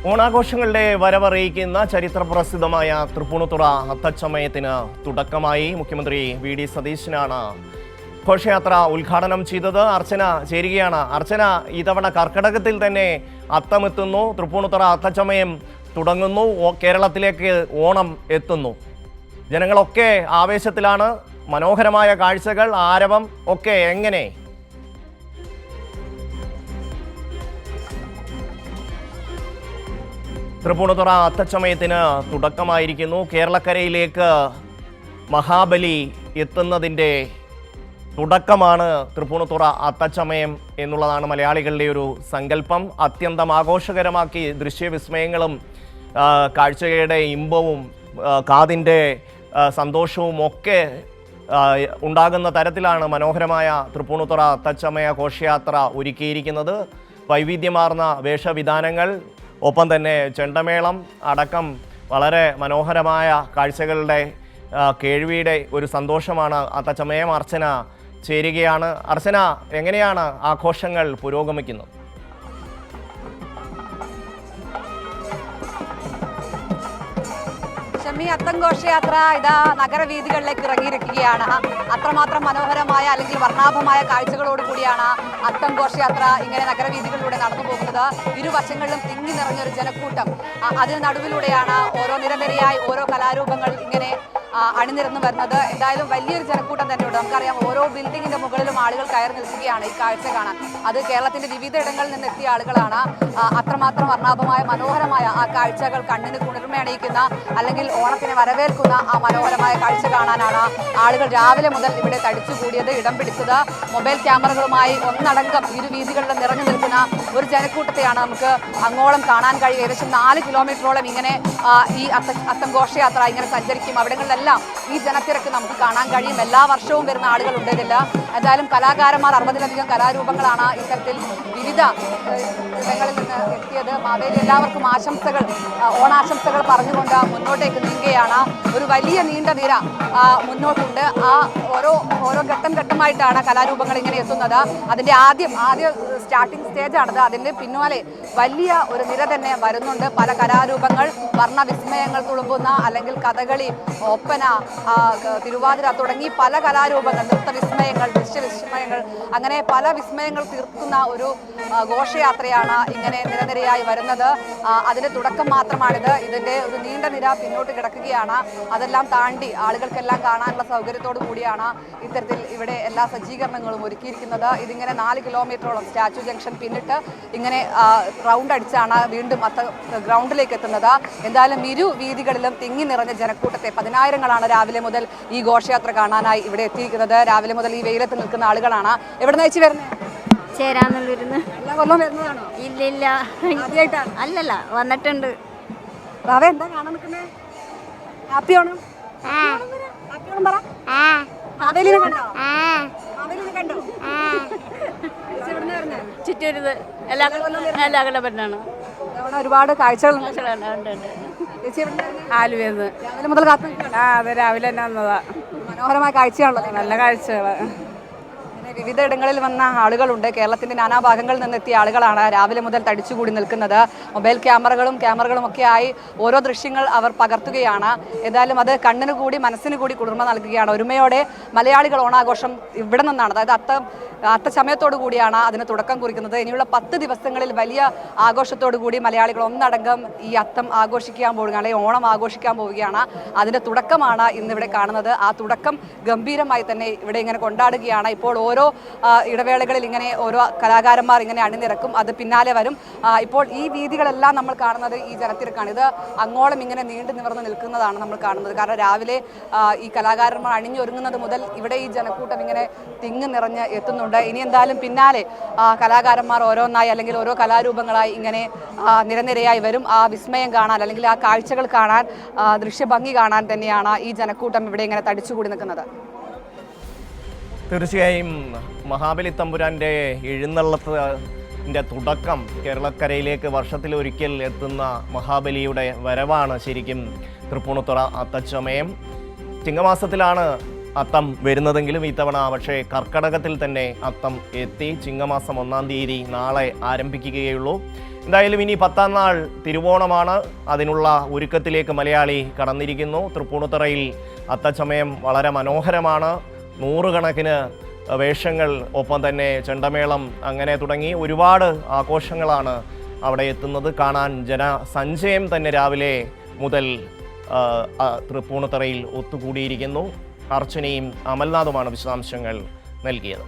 ഓണാഘോഷങ്ങളുടെ വരവറിയിക്കുന്ന ചരിത്രപ്രസിദ്ധമായ തൃപ്പൂണിത്തുറ അത്തച്ചമയത്തിന് തുടക്കമായി. മുഖ്യമന്ത്രി വി.ഡി. സതീശനാണ് ഘോഷയാത്ര ഉദ്ഘാടനം ചെയ്തത്. അർച്ചന ചേരുകയാണ്. അർച്ചന, ഇത്തവണ കർക്കിടകത്തിൽ തന്നെ അത്തമെത്തുന്നു, തൃപ്പൂണിത്തുറ അത്തച്ചമയം തുടങ്ങുന്നു, കേരളത്തിലേക്ക് ഓണം എത്തുന്നു. ജനങ്ങളൊക്കെ ആവേശത്തിലാണ്. മനോഹരമായ കാഴ്ചകൾ, ആരവം ഒക്കെ എങ്ങനെ? തൃപ്പൂണിത്തുറ അത്തച്ചമയത്തിന് തുടക്കമായിരിക്കുന്നു. കേരളക്കരയിലേക്ക് മഹാബലി എത്തുന്നതിൻ്റെ തുടക്കമാണ് തൃപ്പൂണിത്തുറ അത്തച്ചമയം എന്നുള്ളതാണ് മലയാളികളുടെ ഒരു സങ്കല്പം. അത്യന്തം ആഘോഷകരമാക്കി ദൃശ്യവിസ്മയങ്ങളും കാഴ്ചയുടെ ഇമ്പവും കാതിൻ്റെ സന്തോഷവും ഒക്കെ ഉണ്ടാകുന്ന തരത്തിലാണ് മനോഹരമായ തൃപ്പൂണിത്തുറ അത്തച്ചമയ ഘോഷയാത്ര ഒരുക്കിയിരിക്കുന്നത്. വൈവിധ്യമാർന്ന വേഷവിധാനങ്ങൾ, ഒപ്പം തന്നെ ചെണ്ടമേളം അടക്കം വളരെ മനോഹരമായ കാഴ്ചകളുടെ കേൾവിയുടെ ഒരു സന്തോഷമാണ് അത്തച്ചമയം. അർച്ചന ചേരുകയാണ്. അർച്ചന, എങ്ങനെയാണ് ആഘോഷങ്ങൾ പുരോഗമിക്കുന്നത്? അത്തം ഘോഷയാത്ര ഇതാ നഗരവീഥികളിലേക്ക് ഇറങ്ങിയിരിക്കുകയാണ്. അത്രമാത്രം മനോഹരമായ അല്ലെങ്കിൽ വർണ്ണാഭമായ കാഴ്ചകളോട് കൂടിയാണ് അത്തം ഘോഷയാത്ര ഇങ്ങനെ നഗരവീഥികളിലൂടെ നടന്നു പോകുന്നത്. ഇരുവശങ്ങളിലും തിങ്ങി നിറഞ്ഞൊരു ജനക്കൂട്ടം, അതിന് നടുവിലൂടെയാണ് ഓരോ നിരനിരയായി ഓരോ കലാരൂപങ്ങൾ ഇങ്ങനെ അണിനിരന്നു വരുന്നത്. എന്തായാലും വലിയൊരു ജനക്കൂട്ടം തന്നെയുണ്ട്. നമുക്കറിയാം, ഓരോ ബിൽഡിങ്ങിന്റെ മുകളിലും ആളുകൾ കയറി നിൽക്കുകയാണ് ഈ കാഴ്ച കാണാൻ. അത് കേരളത്തിന്റെ വിവിധ ഇടങ്ങളിൽ നിന്ന് എത്തിയ ആളുകളാണ്. അത്രമാത്രം വർണ്ണാഭമായ മനോഹരമായ ആ കാഴ്ചകൾ കണ്ണിന് കുളിർമയണിയിക്കുന്ന അല്ലെങ്കിൽ ഓണത്തിനെ വരവേൽക്കുന്ന ആ മനോഹരമായ കാഴ്ച കാണാനാണ് ആളുകൾ രാവിലെ മുതൽ ഇവിടെ തടിച്ചുകൂടിയത്, ഇടം പിടിച്ചത്. മൊബൈൽ ക്യാമറകളുമായി ഒന്നടങ്കം ഇരു വീതികളിലും നിറഞ്ഞു നിൽക്കുന്ന ഒരു ജനക്കൂട്ടത്തെയാണ് നമുക്ക് അങ്ങോളം കാണാൻ കഴിയും. ഏകദേശം 4 കിലോമീറ്ററോളം ഇങ്ങനെ ഈ അത്തം ഘോഷയാത്ര ഇങ്ങനെ സഞ്ചരിക്കും. അവിടങ്ങളിലെല്ലാം ഈ ജനത്തിരക്ക് നമുക്ക് കാണാൻ കഴിയും. എല്ലാ വർഷവും വരുന്ന ആളുകളുണ്ട് ഇതില്ല. എന്തായാലും കലാകാരന്മാർ 60-ലധികം കലാരൂപങ്ങളാണ് ഇത്തരത്തിൽ വിവിധ ഇടങ്ങളിൽ നിന്ന് എത്തിയത്. മാവേലി എല്ലാവർക്കും ആശംസകൾ, ഓണാശംസകൾ പറഞ്ഞുകൊണ്ട് മുന്നോട്ടേക്ക് നീങ്ങുകയാണ്. ഒരു വലിയ നീണ്ട നിര മുന്നോട്ടുണ്ട്. ആ ഓരോ ഘട്ടമായിട്ടാണ് കലാരൂപങ്ങൾ ഇങ്ങനെ എത്തുന്നത്. അതിൻ്റെ ആദ്യ സ്റ്റാർട്ടിംഗ് സ്റ്റേജാണിത്. അതിൻ്റെ പിന്നാലെ വലിയ ഒരു നിര തന്നെ വരുന്നുണ്ട്. പല കലാരൂപങ്ങൾ, വർണ്ണവിസ്മയങ്ങൾ തുളുമ്പുന്ന അല്ലെങ്കിൽ കഥകളി, ഒപ്പന, തിരുവാതിര തുടങ്ങി പല കലാരൂപങ്ങൾ, നൃത്തവിസ്മയങ്ങൾ, ദൃശ്യവിസ്മയങ്ങൾ, അങ്ങനെ പല വിസ്മയങ്ങൾ തീർക്കുന്ന ഒരു ഘോഷയാത്രയാണ് ഇങ്ങനെ നിരനിരയായി വരുന്നത്. അതിൻ്റെ തുടക്കം മാത്രമാണിത്. ഇതിൻ്റെ ഒരു നീണ്ട നിര പിന്നോട്ട് കിടക്കുകയാണ്. അതെല്ലാം താണ്ടി ആളുകൾക്കെല്ലാം കാണാനുള്ള സൗകര്യത്തോടു കൂടിയാണ് ഇത്തരത്തിൽ ഇവിടെ എല്ലാ സജ്ജീകരണങ്ങളും ഒരുക്കിയിരിക്കുന്നത്. ഇതിങ്ങനെ 4 കിലോമീറ്ററോളം സ്റ്റാച്യു ജംഗ്ഷൻ പിന്നിട്ട് ഇങ്ങനെ റൗണ്ട് അടിച്ചാണ് വീണ്ടും ഗ്രൗണ്ടിലേക്ക് എത്തുന്നത്. എന്തായാലും ഇരു വീതികളിലും തിങ്ങി നിറഞ്ഞ ജനക്കൂട്ടത്തെ, 10,000ങ്ങളാണ് രാവിലെ മുതൽ ഈ ഘോഷയാത്ര കാണാനായി ഇവിടെ എത്തിയിരിക്കുന്നത്. രാവിലെ മുതൽ ഈ വെയിലത്ത് നിൽക്കുന്ന ആളുകളാണ്. എവിടെ നിന്ന് വെച്ച് വരുന്നത്? ചേരാന്നുള്ളിരുന്ന്. എല്ലാ കൊല്ലം വരുന്നതാണോ? ഇല്ല, ആദ്യമായിട്ടാണ്? അല്ലല്ല, വന്നിട്ടുണ്ട്. എന്താ കാണാൻ നിൽക്കുന്നത്? ഹാപ്പി ഓണം. ഹാപ്പി ഓണം പറ. മാവേലിനെ കണ്ടോ? മാവേലിനെ കണ്ടോ? ചുറ്റരുത് എല്ലാ കൊല്ലം വരുന്നതാണ്. ഒരുപാട് കാഴ്ചകൾ ആലുവന്ന് രാവിലെ മുതൽ കാത്തു. അതെ, രാവിലെ തന്നെ വന്നതാ. മനോഹരമായ കാഴ്ചയാണല്ലോ. നല്ല കാഴ്ചകള്. വിവിധ ഇടങ്ങളിൽ വന്ന ആളുകളുണ്ട്. കേരളത്തിന്റെ നാനാഭാഗങ്ങളിൽ നിന്നെത്തിയ ആളുകളാണ് രാവിലെ മുതൽ തടിച്ചുകൂടി നിൽക്കുന്നത്. മൊബൈൽ ക്യാമറകളും ഒക്കെ ആയി ഓരോ ദൃശ്യങ്ങൾ അവർ പകർത്തുകയാണ്. ഏതായാലും അത് കണ്ണിന് കൂടി മനസ്സിന് കൂടി കുളിർമ നൽകുകയാണ്. ഒരുമയോടെ മലയാളികൾ ഓണാഘോഷം ഇവിടെ നിന്നാണ്, അതായത് അത്തച്ചമയത്തോടു കൂടിയാണ് അതിന് തുടക്കം കുറിക്കുന്നത്. ഇനിയുള്ള 10 ദിവസങ്ങളിൽ വലിയ ആഘോഷത്തോടു കൂടി മലയാളികൾ ഒന്നടങ്കം ഈ അത്തം ആഘോഷിക്കാൻ പോവുകയാണ്, അല്ലെങ്കിൽ ഓണം ആഘോഷിക്കാൻ പോവുകയാണ്. അതിൻ്റെ തുടക്കമാണ് ഇന്നിവിടെ കാണുന്നത്. ആ തുടക്കം ഗംഭീരമായി തന്നെ ഇവിടെ ഇങ്ങനെ കൊണ്ടാടുകയാണ്. ഇപ്പോൾ ഓരോ ഇടവേളകളിൽ ഇങ്ങനെ ഓരോ കലാകാരന്മാർ ഇങ്ങനെ അണിനിരക്കും, അത് പിന്നാലെ വരും. ഇപ്പോൾ ഈ വീഥികളെല്ലാം നമ്മൾ കാണുന്നത് ഈ ജനത്തിരക്കാണ്. ഇത് അങ്ങോളം ഇങ്ങനെ നീണ്ടു നിവർന്ന് നിൽക്കുന്നതാണ് നമ്മൾ കാണുന്നത്. കാരണം രാവിലെ ഈ കലാകാരന്മാർ അണിഞ്ഞൊരുങ്ങുന്നത് മുതൽ ഇവിടെ ഈ ജനക്കൂട്ടം ഇങ്ങനെ തിങ്ങി നിറഞ്ഞ് എത്തുന്നുണ്ട്. ഇനി എന്തായാലും പിന്നാലെ കലാകാരന്മാർ ഓരോന്നായി അല്ലെങ്കിൽ ഓരോ കലാരൂപങ്ങളായി ഇങ്ങനെ നിരനിരയായി വരും. ആ വിസ്മയം കാണാൻ അല്ലെങ്കിൽ ആ കാഴ്ചകൾ കാണാൻ, ദൃശ്യഭംഗി കാണാൻ തന്നെയാണ് ഈ ജനക്കൂട്ടം ഇവിടെ ഇങ്ങനെ തടിച്ചുകൂടി നിൽക്കുന്നത്. തീർച്ചയായും മഹാബലി തമ്പുരാൻ്റെ എഴുന്നള്ളത്തിൻ്റെ തുടക്കം, കേരളക്കരയിലേക്ക് വർഷത്തിലൊരിക്കൽ എത്തുന്ന മഹാബലിയുടെ വരവാണ് ശരിക്കും തൃപ്പൂണിത്തുറ അത്തച്ചമയം. ചിങ്ങമാസത്തിലാണ് അത്തം വരുന്നതെങ്കിലും ഇത്തവണ പക്ഷേ കർക്കടകത്തിൽ തന്നെ അത്തം എത്തി. ചിങ്ങമാസം 1-ാം തീയതി നാളെ ആരംഭിക്കുകയുള്ളൂ. എന്തായാലും ഇനി 10-ാം നാൾ തിരുവോണമാണ്. അതിനുള്ള ഒരുക്കത്തിലേക്ക് മലയാളി കടന്നിരിക്കുന്നു. തൃപ്പൂണിത്തുറയിൽ അത്തച്ചമയം വളരെ മനോഹരമാണ്. നൂറുകണക്കിന് വേഷങ്ങൾ, ഒപ്പം തന്നെ ചെണ്ടമേളം, അങ്ങനെ തുടങ്ങി ഒരുപാട് ആഘോഷങ്ങളാണ് അവിടെ എത്തുന്നത്. കാണാൻ ജനസഞ്ചയം തന്നെ രാവിലെ മുതൽ തൃപ്പൂണിത്തുറയിൽ ഒത്തുകൂടിയിരിക്കുന്നു. അർച്ചനയും അമൽനാഥുമാണ് വിശദാംശങ്ങൾ നൽകിയത്.